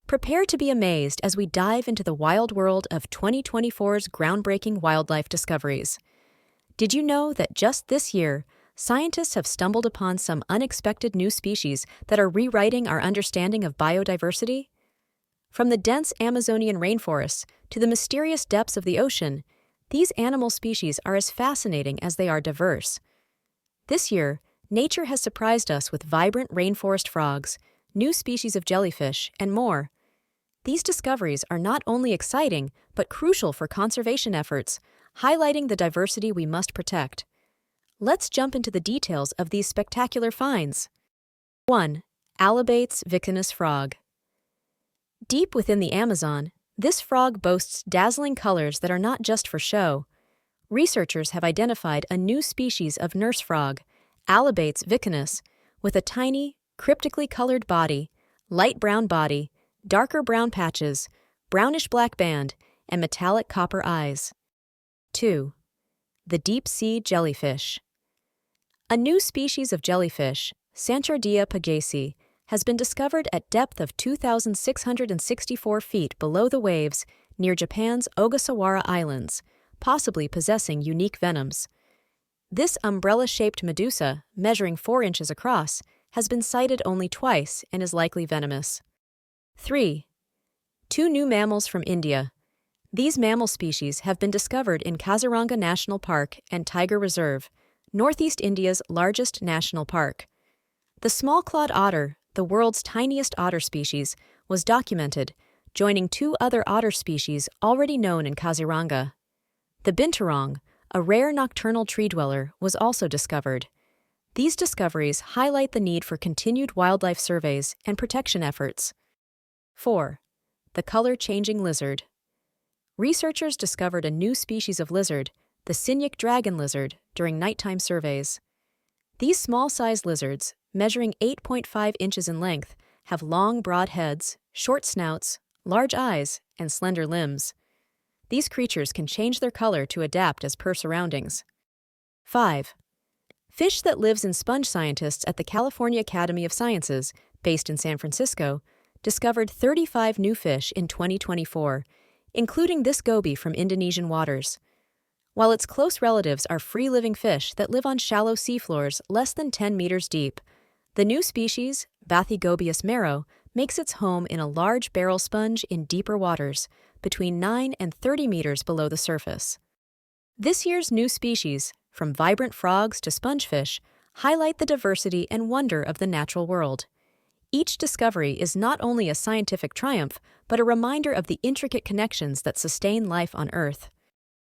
Prepare to be amazed as we dive into the wild world of 2024's groundbreaking wildlife discoveries. Did you know that just this year, scientists have stumbled upon some unexpected new species that are rewriting our understanding of biodiversity? From the dense Amazonian rainforests to the mysterious depths of the ocean, these animal species are as fascinating as they are diverse. This year, nature has surprised us with vibrant rainforest frogs, new species of jellyfish, and more. These discoveries are not only exciting, but crucial for conservation efforts, highlighting the diversity we must protect. Let's jump into the details of these spectacular finds. 1. Alabates vicunus frog. Deep within the Amazon, this frog boasts dazzling colors that are not just for show. Researchers have identified a new species of nurse frog, Alabates vicunus, with a tiny, cryptically colored body, light brown body, darker brown patches, brownish-black band, and metallic copper eyes. 2. The deep-sea jellyfish. A new species of jellyfish, Sanchordia pagesi, has been discovered at depth of 2,664 feet below the waves near Japan's Ogasawara Islands, possibly possessing unique venoms. This umbrella-shaped medusa, measuring 4 inches across, has been sighted only twice and is likely venomous. 3. 2 new mammals from India. These mammal species have been discovered in Kaziranga National Park and Tiger Reserve, Northeast India's largest national park. The small-clawed otter, the world's tiniest otter species, was documented, joining 2 other otter species already known in Kaziranga. The binturong, a rare nocturnal tree dweller, was also discovered. These discoveries highlight the need for continued wildlife surveys and protection efforts. 4. The color-changing lizard. Researchers discovered a new species of lizard, the Sinyic dragon lizard, during nighttime surveys. These small-sized lizards, measuring 8.5 inches in length, have long, broad heads, short snouts, large eyes, and slender limbs. These creatures can change their color to adapt as per surroundings. 5. Fish that lives in sponge. Scientists at the California Academy of Sciences, based in San Francisco, discovered 35 new fish in 2024, including this goby from Indonesian waters. While its close relatives are free-living fish that live on shallow seafloors less than 10 meters deep, the new species, Bathygobius mero, makes its home in a large barrel sponge in deeper waters, between 9 and 30 meters below the surface. This year's new species, from vibrant frogs to spongefish, highlight the diversity and wonder of the natural world. Each discovery is not only a scientific triumph, but a reminder of the intricate connections that sustain life on Earth.